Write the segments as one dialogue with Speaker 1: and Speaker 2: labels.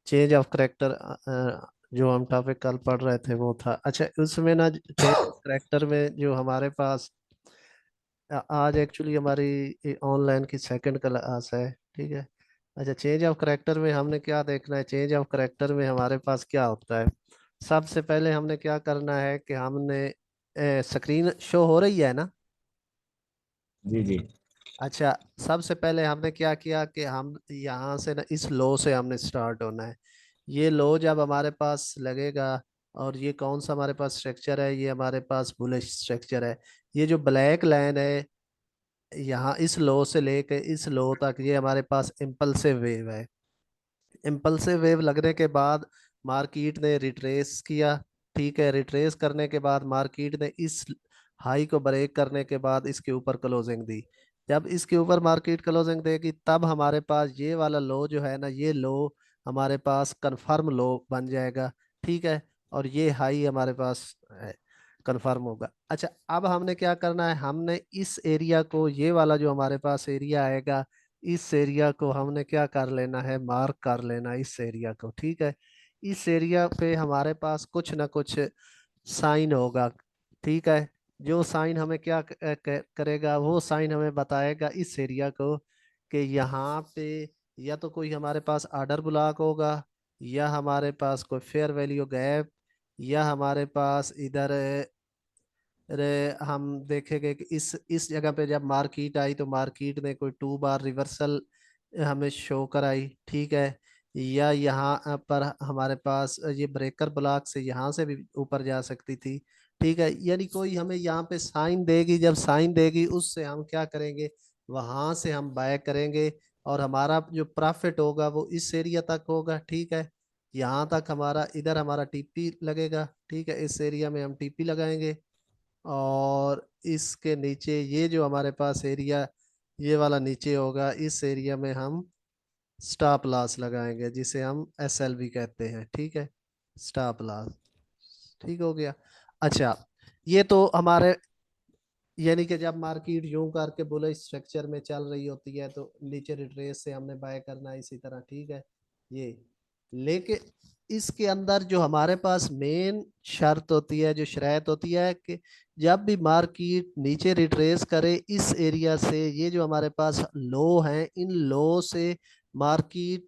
Speaker 1: Change of character, जो हम topic कल पढ़ रहे थे वो था। अच्छा, उसमें ना चेंज ऑफ करेक्टर में जो हमारे पास आज एक्चुअली हमारी ऑनलाइन की सेकंड क्लास है, ठीक है। अच्छा, चेंज ऑफ करेक्टर में हमने क्या देखना है, चेंज ऑफ करेक्टर में हमारे पास क्या होता है। सबसे पहले हमने क्या करना है कि हमने स्क्रीन शो हो रही है ना।
Speaker 2: जी जी।
Speaker 1: अच्छा, सबसे पहले हमने क्या किया कि हम यहाँ से ना इस लो से हमने स्टार्ट होना है। ये लो जब हमारे पास लगेगा, और ये कौन सा हमारे पास स्ट्रक्चर है, ये हमारे पास बुलिश स्ट्रक्चर है। ये जो ब्लैक लाइन है यहाँ इस लो से लेके इस लो तक, ये हमारे पास इम्पल्सिव वेव है। इम्पल्सिव वेव लगने के बाद मार्केट ने रिट्रेस किया, ठीक है। रिट्रेस करने के बाद मार्केट ने इस हाई को ब्रेक करने के बाद इसके ऊपर क्लोजिंग दी। जब इसके ऊपर मार्केट क्लोजिंग देगी तब हमारे पास ये वाला लो जो है ना, ये लो हमारे पास कंफर्म लो बन जाएगा, ठीक है। और ये हाई हमारे पास कंफर्म होगा। अच्छा, अब हमने क्या करना है, हमने इस एरिया को, ये वाला जो हमारे पास एरिया आएगा, इस एरिया को हमने क्या कर लेना है, मार्क कर लेना है इस एरिया को, ठीक है। इस एरिया पे हमारे पास कुछ ना कुछ साइन होगा, ठीक है। जो साइन हमें क्या करेगा, वो साइन हमें बताएगा इस एरिया को कि यहाँ पे या तो कोई हमारे पास आर्डर ब्लॉक होगा, या हमारे पास कोई फेयर वैल्यू गैप, या हमारे पास इधर अरे हम देखेंगे कि इस जगह पे जब मार्केट आई तो मार्केट ने कोई 2 बार रिवर्सल हमें शो कराई, ठीक है। या यहाँ पर हमारे पास ये ब्रेकर ब्लॉक से यहाँ से भी ऊपर जा सकती थी, ठीक है। यानी कोई हमें यहाँ पे साइन देगी, जब साइन देगी उससे हम क्या करेंगे, वहां से हम बाय करेंगे। और हमारा जो प्रॉफिट होगा वो इस एरिया तक होगा, ठीक है। यहाँ तक हमारा, इधर हमारा टीपी लगेगा, ठीक है। इस एरिया में हम टीपी लगाएंगे। और इसके नीचे ये जो हमारे पास एरिया, ये वाला नीचे होगा, इस एरिया में हम स्टॉप लॉस लगाएंगे, जिसे हम SLV कहते हैं, ठीक है। स्टॉप लॉस, ठीक हो गया। अच्छा, ये तो हमारे, यानी कि जब मार्केट यूं करके बुलिश स्ट्रक्चर में चल रही होती है तो नीचे रिट्रेस से हमने बाय करना है, इसी तरह, ठीक है। ये लेके इसके अंदर जो हमारे पास मेन शर्त होती है, जो शर्त होती है कि जब भी मार्केट नीचे रिट्रेस करे इस एरिया से, ये जो हमारे पास लो है, इन लो से मार्केट,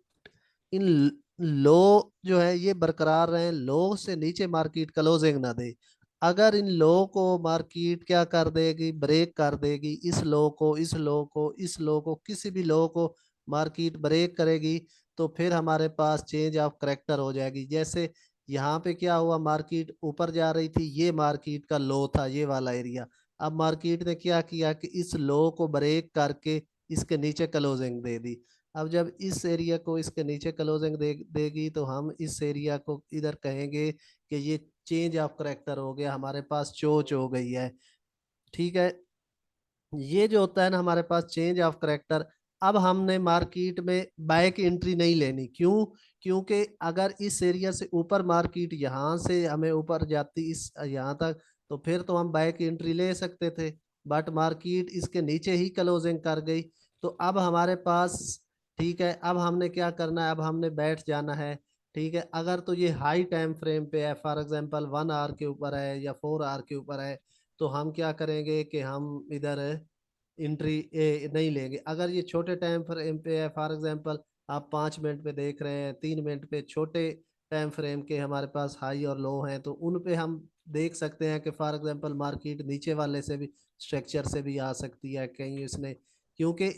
Speaker 1: इन लो जो है ये बरकरार रहे, लो से नीचे मार्केट क्लोजिंग ना दे। अगर इन लो को मार्केट क्या कर देगी, ब्रेक कर देगी, इस लो को, इस लो को, इस लो को, किसी भी लो को मार्केट ब्रेक करेगी, तो फिर हमारे पास चेंज ऑफ करेक्टर हो जाएगी। जैसे यहाँ पे क्या हुआ, मार्केट ऊपर जा रही थी, ये मार्केट का लो था ये वाला एरिया। अब मार्केट ने क्या किया कि इस लो को ब्रेक करके इसके नीचे क्लोजिंग दे दी। अब जब इस एरिया को इसके नीचे क्लोजिंग देगी तो हम इस एरिया को इधर कहेंगे कि ये चेंज ऑफ करेक्टर हो गया, हमारे पास चोच हो गई है, ठीक है। ये जो होता है ना हमारे पास चेंज ऑफ करेक्टर। अब हमने मार्केट में बाय की एंट्री नहीं लेनी, क्यों? क्योंकि अगर इस एरिया से ऊपर मार्केट यहाँ से हमें ऊपर जाती इस यहाँ तक, तो फिर तो हम बाय की एंट्री ले सकते थे। बट मार्केट इसके नीचे ही क्लोजिंग कर गई, तो अब हमारे पास, ठीक है, अब हमने क्या करना है, अब हमने बैठ जाना है, ठीक है। अगर तो ये हाई टाइम फ्रेम पे है, फॉर एग्जांपल 1 आवर के ऊपर है या 4 आवर के ऊपर है, तो हम क्या करेंगे कि हम इधर एंट्री नहीं लेंगे। अगर ये छोटे टाइम फ्रेम पे है, फॉर एग्जांपल आप 5 मिनट पे देख रहे हैं, 3 मिनट पे, छोटे टाइम फ्रेम के हमारे पास हाई और लो हैं, तो उन पे हम देख सकते हैं कि फॉर एग्जांपल मार्केट नीचे वाले से भी, स्ट्रक्चर से भी आ सकती है कहीं इसने। क्योंकि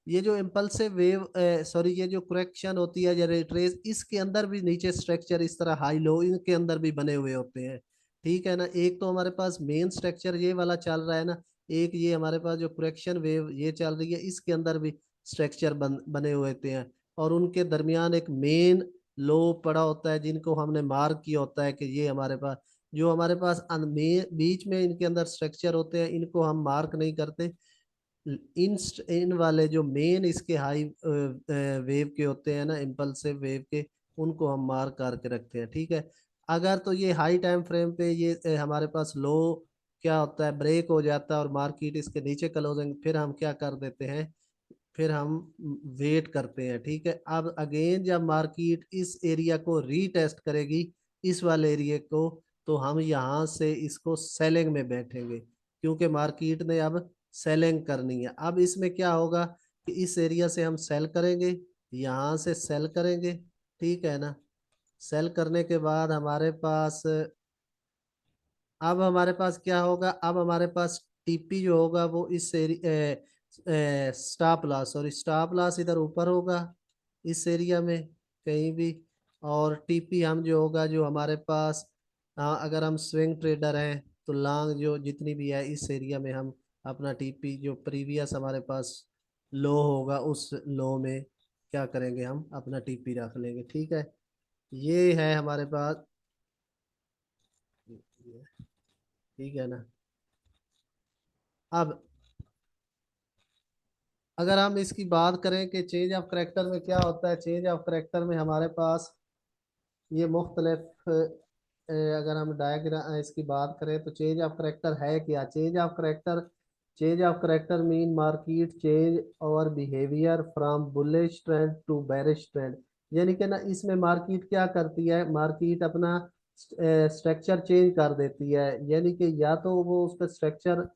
Speaker 1: ये जो इम्पल्सिव वेव, सॉरी, ये जो करेक्शन होती है या रिट्रेस, इसके अंदर भी नीचे स्ट्रक्चर इस तरह हाई लो इनके अंदर भी बने हुए होते हैं, ठीक है ना। एक तो हमारे पास मेन स्ट्रक्चर ये वाला चल रहा है ना, एक ये हमारे पास जो करेक्शन वेव ये चल रही है, इसके अंदर भी स्ट्रक्चर बने हुए होते हैं। और उनके दरमियान एक मेन लो पड़ा होता है जिनको हमने मार्क किया होता है कि ये हमारे पास, जो हमारे पास बीच में इनके अंदर स्ट्रक्चर होते हैं इनको हम मार्क नहीं करते। इन वाले जो मेन इसके हाई वेव के होते हैं ना, इम्पल्सिव वेव के, उनको हम मार्क करके रखते हैं, ठीक है। अगर तो ये हाई टाइम फ्रेम पे ये हमारे पास लो क्या होता है, ब्रेक हो जाता है और मार्केट इसके नीचे क्लोजिंग, फिर हम क्या कर देते हैं, फिर हम वेट करते हैं, ठीक है। अब अगेन जब मार्केट इस एरिया को रीटेस्ट करेगी, इस वाले एरिया को, तो हम यहाँ से इसको सेलिंग में बैठेंगे, क्योंकि मार्केट ने अब सेलिंग करनी है। अब इसमें क्या होगा कि इस एरिया से हम सेल करेंगे, यहाँ से सेल करेंगे, ठीक है ना। सेल करने के बाद हमारे पास, अब हमारे पास क्या होगा, अब हमारे पास टीपी जो होगा वो इस स्टॉप लॉस, और स्टॉप लॉस इधर ऊपर होगा इस एरिया में कहीं भी। और टीपी हम जो होगा, जो हमारे पास, हाँ, अगर हम स्विंग ट्रेडर हैं तो लॉन्ग जो जितनी भी है इस एरिया में हम अपना टीपी जो प्रीवियस हमारे पास लो होगा उस लो में क्या करेंगे, हम अपना टीपी रख लेंगे, ठीक है। ये है हमारे पास, ठीक है ना। अब अगर हम इसकी बात करें कि चेंज ऑफ करेक्टर में क्या होता है, चेंज ऑफ करेक्टर में हमारे पास ये मुख्तलिफ, अगर हम डायग्राम इसकी बात करें तो चेंज ऑफ करेक्टर है क्या, change of character mean market change और behaviour from bullish trend to bearish trend. यानी कि ना इसमें मार्केट क्या करती है, मार्केट अपना स्ट्रक्चर चेंज कर देती है। यानी कि या तो वो उसका स्ट्रक्चर,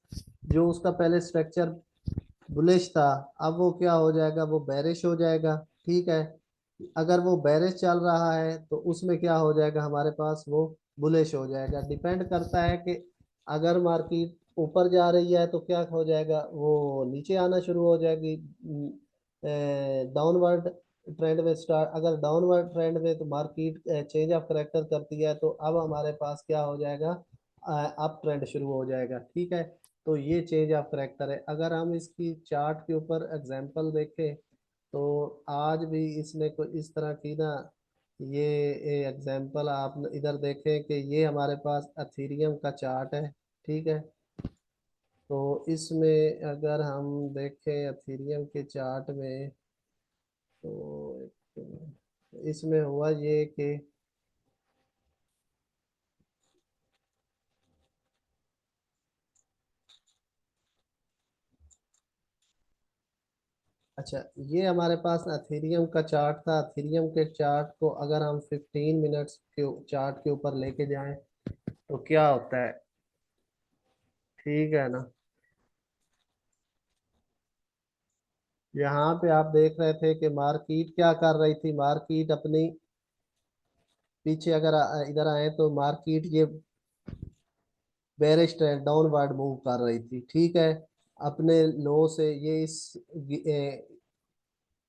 Speaker 1: जो उसका पहले स्ट्रक्चर बुलिश था, अब वो क्या हो जाएगा, वो बेरिश हो जाएगा, ठीक है। अगर वो बेरिश चल रहा है तो उसमें क्या हो जाएगा हमारे पास, वो बुलिश हो जाएगा। डिपेंड करता है कि अगर मार्केट ऊपर जा रही है तो क्या हो जाएगा, वो नीचे आना शुरू हो जाएगी डाउनवर्ड ट्रेंड में स्टार्ट। अगर डाउनवर्ड ट्रेंड में तो मार्केट चेंज ऑफ करेक्टर करती है, तो अब हमारे पास क्या हो जाएगा, अप ट्रेंड शुरू हो जाएगा, ठीक है। तो ये चेंज ऑफ करेक्टर है। अगर हम इसकी चार्ट के ऊपर एग्जांपल देखें तो आज भी इसने कोई इस तरह की ना, ये एग्जांपल आप इधर देखें कि ये हमारे पास अथीरियम का चार्ट है, ठीक है। तो इसमें अगर हम देखें अथीरियम के चार्ट में, तो इसमें हुआ ये कि, अच्छा, ये हमारे पास अथेरियम का चार्ट था। अथेरियम के चार्ट को अगर हम 15 मिनट्स के चार्ट के ऊपर लेके जाएं तो क्या होता है, ठीक है ना। यहाँ पे आप देख रहे थे कि मार्केट क्या कर रही थी, मार्केट अपनी पीछे अगर इधर आए तो मार्केट ये बेरिश ट्रेंड डाउनवर्ड मूव कर रही थी, ठीक है। अपने लो से ये इस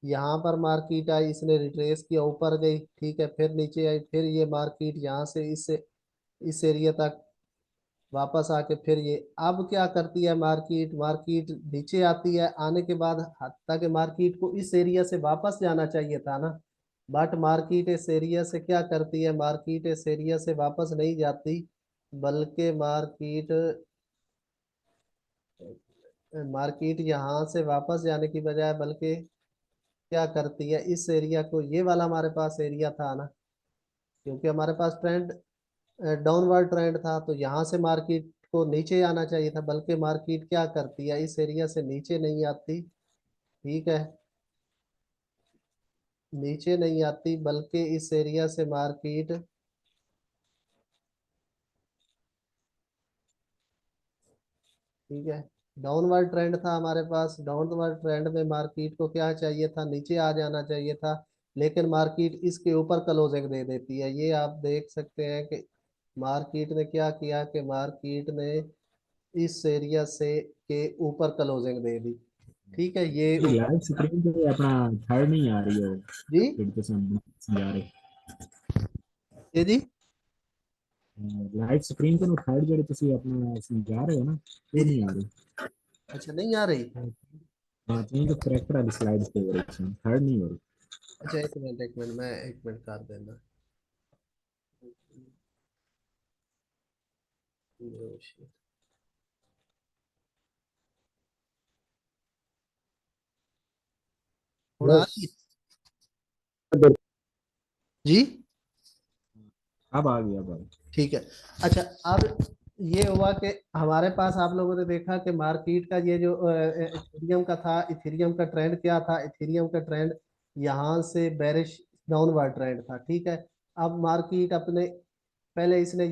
Speaker 1: यहाँ पर मार्केट आई, इसने रिट्रेस किया, ऊपर गई, ठीक है, फिर नीचे आई, फिर ये मार्केट यहाँ से इस एरिया तक वापस आके फिर ये अब क्या करती है, मार्केट मार्केट नीचे आती है, आने के बाद ताकि मार्केट को इस एरिया से वापस जाना चाहिए था ना, बट मार्केट इस एरिया से क्या करती है, मार्केट इस एरिया से वापस नहीं जाती, बल्कि मार्केट मार्केट यहाँ से वापस जाने की बजाय बल्कि क्या करती है, इस एरिया को, ये वाला हमारे पास एरिया था ना, क्योंकि हमारे पास ट्रेंड डाउनवर्ड ट्रेंड था, तो यहाँ से मार्केट को नीचे आना चाहिए था, बल्कि मार्केट क्या करती है, इस एरिया से नीचे नहीं आती, ठीक है, नीचे नहीं आती, बल्कि इस एरिया से मार्केट, ठीक है, डाउनवर्ड ट्रेंड था हमारे पास, डाउनवर्ड ट्रेंड में मार्केट को क्या चाहिए था, नीचे आ जाना चाहिए था, लेकिन मार्केट इसके ऊपर क्लोजिंग दे देती है। ये आप देख सकते हैं कि मार्केट ने क्या किया कि मार्केट ने इस एरिया से के ऊपर क्लोजिंग दे दी, ठीक है, ये
Speaker 2: ये
Speaker 1: ऊपर।
Speaker 2: लाइव स्क्रीन पे अपना थर्ड नहीं आ रही है वो,
Speaker 1: जी,
Speaker 2: फिर तो समझा रहे।
Speaker 1: ये जी,
Speaker 2: लाइव स्क्रीन पे ना थर्ड जड़े तुसी अपना समझा रहे हो ना,
Speaker 1: जी
Speaker 2: वो
Speaker 1: जी,
Speaker 2: नहीं आ रही।
Speaker 1: अच्छा नहीं आ रही।
Speaker 2: हाँ चेंज ऑफ करेक्टर वाली स्लाइड पे हो रही है, थर्ड नहीं हो रही।
Speaker 1: अच्छा एक मिनट मैं एक मिनट कर देना। थोड़ा आ
Speaker 2: बस
Speaker 1: रही है? जी,
Speaker 2: अब आ गया भाई।
Speaker 1: ठीक है। अच्छा, अब ये हुआ कि हमारे पास आप लोगों ने देखा कि मार्केट का ये जो इथेरियम का था, इथेरियम का ट्रेंड क्या था, इथेरियम का ट्रेंड यहाँ से बेरिश डाउनवर्ड ट्रेंड था, ठीक है। अब मार्केट अपने पहले इसने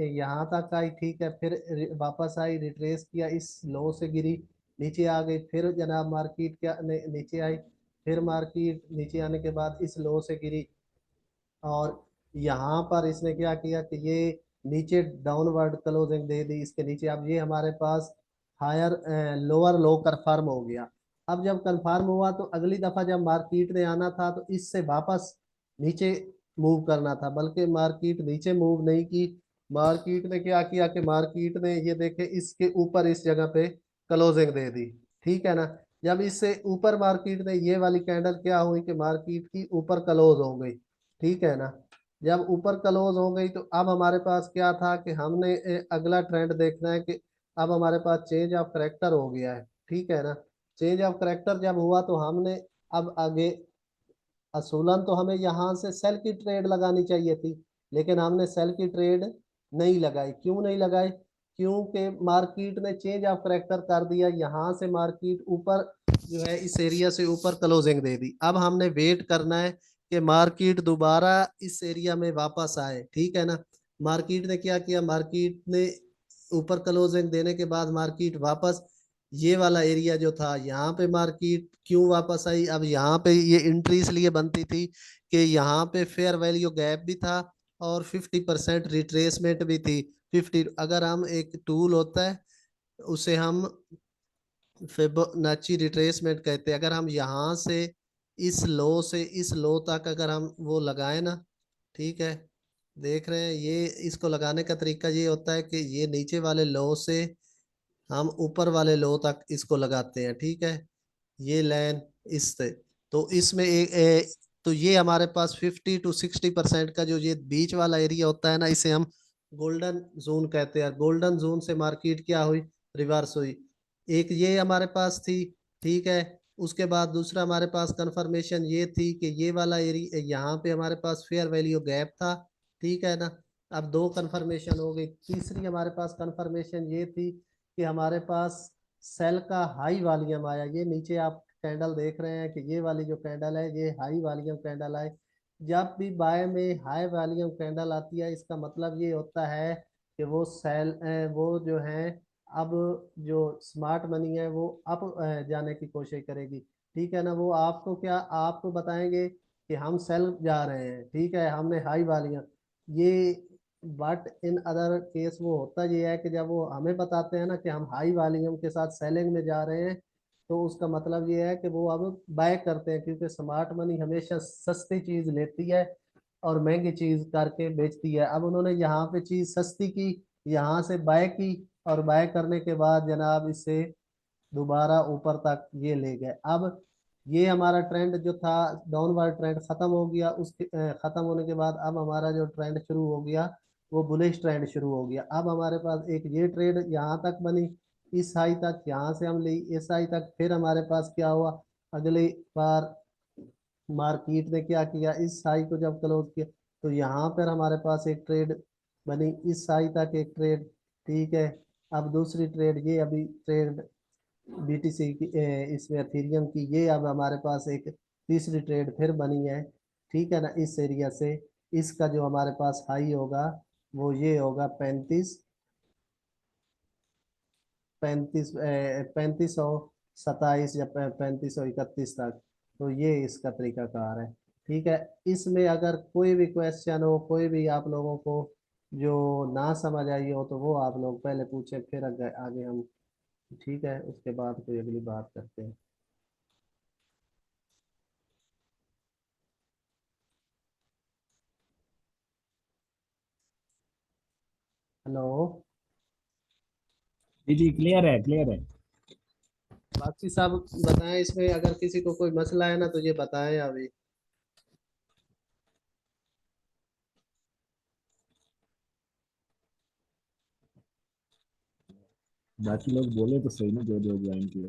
Speaker 1: यहाँ तक आई, ठीक है, फिर वापस आई, रिट्रेस किया, इस लो से गिरी, नीचे आ गई, फिर जनाब मार्केट क्या नीचे आई, फिर मार्केट नीचे आने के बाद इस लो से गिरी, और यहाँ पर इसने क्या किया कि ये नीचे डाउनवर्ड क्लोजिंग दे दी इसके नीचे। अब ये हमारे पास हायर लोअर लो कंफर्म हो गया। अब जब कंफर्म हुआ तो अगली दफा जब मार्केट ने आना था तो इससे वापस नीचे मूव करना था, बल्कि मार्केट नीचे मूव नहीं की। मार्केट ने क्या किया कि मार्केट ने ये देखे इसके ऊपर इस जगह पे क्लोजिंग दे दी, ठीक है ना। जब इससे ऊपर मार्केट ने ये वाली कैंडल क्या हुई कि मार्केट की ऊपर क्लोज हो गई, ठीक है ना। जब ऊपर क्लोज हो गई तो अब हमारे पास क्या था कि हमने अगला ट्रेंड देखना है कि अब हमारे पास चेंज ऑफ करेक्टर हो गया है, ठीक है ना। चेंज ऑफ करेक्टर जब हुआ तो हमने अब आगे असूलन तो हमें यहाँ से सेल की ट्रेड लगानी चाहिए थी, लेकिन हमने सेल की ट्रेड नहीं लगाई। क्यों नहीं लगाई? क्योंकि मार्केट ने चेंज ऑफ करेक्टर कर दिया, यहाँ से मार्केट ऊपर जो है इस एरिया से ऊपर क्लोजिंग दे दी। अब हमने वेट करना है कि मार्केट दोबारा इस एरिया में वापस आए, ठीक है ना। मार्केट ने क्या किया, मार्केट ने ऊपर क्लोजिंग देने के बाद मार्केट वापस ये वाला एरिया जो था यहाँ पे मार्केट क्यों वापस आई, अब यहाँ पे ये एंट्री इसलिए बनती थी कि यहाँ पे फेयर वैल्यू गैप भी था और 50% रिट्रेसमेंट भी थी। 50, अगर हम एक टूल होता है उसे हम फिबोनाची रिट्रेसमेंट कहते हैं, अगर हम यहाँ से इस लो से इस लो तक अगर हम वो लगाए ना, ठीक है, देख रहे हैं ये, इसको लगाने का तरीका ये होता है कि ये नीचे वाले लो से हम ऊपर वाले लो तक इसको लगाते हैं, ठीक है, ये लाइन इससे। तो इसमें तो ये हमारे पास 50 to 60% का जो ये बीच वाला एरिया होता है ना, इसे हम गोल्डन जोन कहते हैं। गोल्डन जोन से मार्केट क्या हुई, रिवर्स हुई। एक ये हमारे पास थी, ठीक है। उसके बाद दूसरा हमारे पास कंफर्मेशन ये थी कि ये वाला एरिया यहाँ पे हमारे पास फेयर वैल्यू गैप था, ठीक है ना। अब दो कंफर्मेशन हो गई। तीसरी हमारे पास कंफर्मेशन ये थी कि हमारे पास सेल का हाई वॉल्यूम आया। ये नीचे आप कैंडल देख रहे हैं कि ये वाली जो कैंडल है ये हाई वॉल्यूम कैंडल है। जब भी बाय में हाई वॉल्यूम कैंडल आती है इसका मतलब ये होता है कि वो सेल वो जो है अब जो स्मार्ट मनी है वो अप जाने की कोशिश करेगी, ठीक है ना। वो आपको क्या आपको बताएंगे कि हम सेल जा रहे हैं, ठीक है, हमने हाई वॉल्यूम ये। बट इन अदर केस वो होता ये है कि जब वो हमें बताते हैं ना कि हम हाई वॉल्यूम के साथ सेलिंग में जा रहे हैं, तो उसका मतलब ये है कि वो अब बाय करते हैं, क्योंकि स्मार्ट मनी हमेशा सस्ती चीज लेती है और महंगी चीज करके बेचती है। अब उन्होंने यहाँ पे चीज सस्ती की, यहाँ से बाय की, और बाय करने के बाद जनाब इसे दोबारा ऊपर तक ये ले गए। अब ये हमारा ट्रेंड जो था डाउनवर्ड ट्रेंड खत्म हो गया। उसके खत्म होने के बाद अब हमारा जो ट्रेंड शुरू हो गया वो बुलिश ट्रेंड शुरू हो गया। अब हमारे पास एक ये ट्रेड यहाँ तक बनी, इस हाई तक, यहाँ से हम ली इस हाई तक, फिर हमारे पास क्या हुआ, अगली बार मार्केट ने क्या किया, इस हाई को जब क्लोज किया तो यहाँ पर हमारे पास एक ट्रेड बनी, इस हाई तक एक ट्रेड, ठीक है। अब दूसरी ट्रेड ये अभी ट्रेड बीटीसी की इसमें एथेरियम की ये अब हमारे पास एक तीसरी ट्रेड फिर बनी है, ठीक है ना। इस एरिया से इसका जो हमारे पास हाई होगा वो ये होगा 35 35 सौ 27 या 3531 तक। तो ये इसका तरीकाकार है, ठीक है। इसमें अगर कोई भी क्वेश्चन हो, कोई भी आप लोगों को जो ना समझ आई हो तो वो आप लोग पहले पूछें, फिर आगे आगे हम, ठीक है, उसके बाद कोई अगली बात करते हैं। हेलो।
Speaker 2: जी जी, क्लियर है, क्लियर है।
Speaker 1: बाकी सब बताएं, इसमें अगर किसी को कोई मसला है ना तो ये बताएं अभी।
Speaker 2: बाकी लोग बोले तो सही ना, जो जो ज्वाइन किए।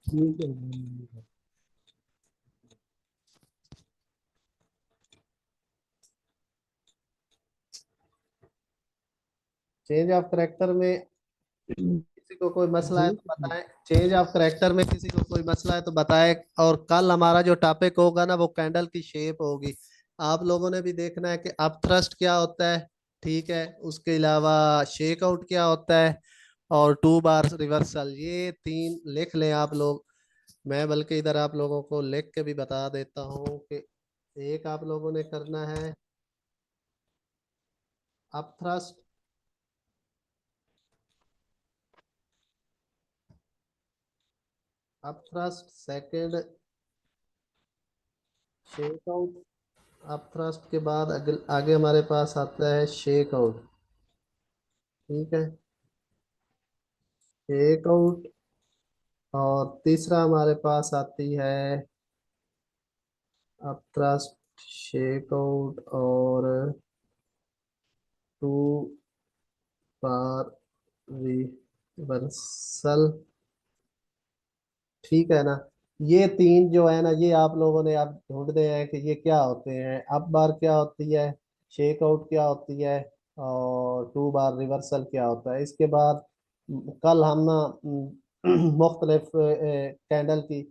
Speaker 2: ठीक है।
Speaker 1: चेंज ऑफ करेक्टर में किसी को कोई मसला है
Speaker 2: जी।
Speaker 1: तो बताएं। चेंज ऑफ करेक्टर में किसी को कोई मसला है तो बताएं। और कल हमारा जो टॉपिक होगा ना वो कैंडल की शेप होगी। आप लोगों ने भी देखना है कि अप थ्रस्ट क्या होता है, ठीक है, उसके अलावा शेक आउट क्या होता है, और टू बार रिवर्सल, ये तीन लिख लें आप लोग। मैं बल्कि इधर आप लोगों को लिख के भी बता देता हूँ कि एक आप लोगों ने करना है up thrust, up thrust second shake out. Up thrust के बाद आगे आगे हमारे पास आता है शेक आउट, ठीक है, शेक आउट। और तीसरा हमारे पास आती है अप थ्रस्ट, शेक आउट और टू बार रिवर्सल, ठीक है ना। ये तीन जो है ना, ये आप लोगों ने आप ढूंढने हैं कि ये क्या होते हैं। अप बार क्या होती है, शेक आउट क्या होती है, और टू बार रिवर्सल क्या होता है। इसके बाद कल हम ना मुख्तलिफ कैंडल की,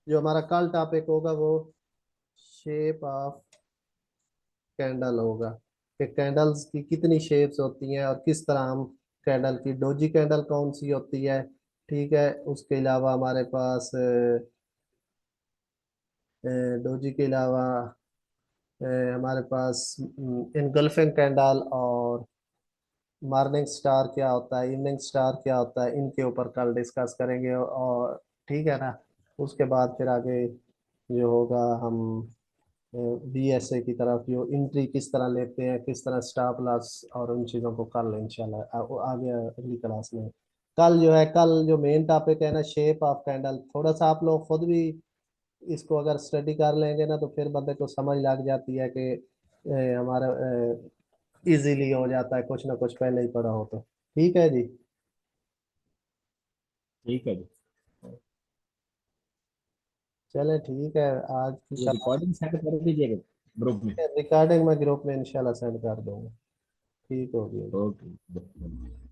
Speaker 1: जो हमारा कल टॉपिक होगा वो शेप ऑफ कैंडल होगा, कि कैंडल्स की कितनी शेप्स होती हैं और किस तरह हम कैंडल की, डोजी कैंडल कौन सी होती है, ठीक है। उसके अलावा हमारे पास डोजी के अलावा हमारे पास इनगल्फिंग कैंडल और मॉर्निंग स्टार क्या होता है, इवनिंग स्टार क्या होता है, इनके ऊपर कल डिस्कस करेंगे। और ठीक है ना, उसके बाद फिर आगे जो होगा हम बीएसए की तरफ जो एंट्री किस तरह लेते हैं, किस तरह स्टॉप लॉस और उन चीज़ों को कल इंशाल्लाह आगे अगली क्लास में। कल जो है, कल जो मेन टॉपिक है ना शेप ऑफ कैंडल, थोड़ा सा आप लोग खुद भी इसको अगर स्टडी कर लेंगे ना तो फिर बंदे को समझ लग जाती है कि हमारा इजीली हो जाता है, कुछ ना कुछ पहले ही पढ़ा हो तो। ठीक है जी।
Speaker 2: ठीक है जी।
Speaker 1: चले ठीक है। आज की
Speaker 2: ये
Speaker 1: क्लास
Speaker 2: रिकॉर्डिंग सेट कर दीजिएगा ग्रुप में।
Speaker 1: रिकॉर्डिंग मैं ग्रुप में इंशाल्लाह सेंड कर दूंगा। ठीक होगी।
Speaker 2: ओके।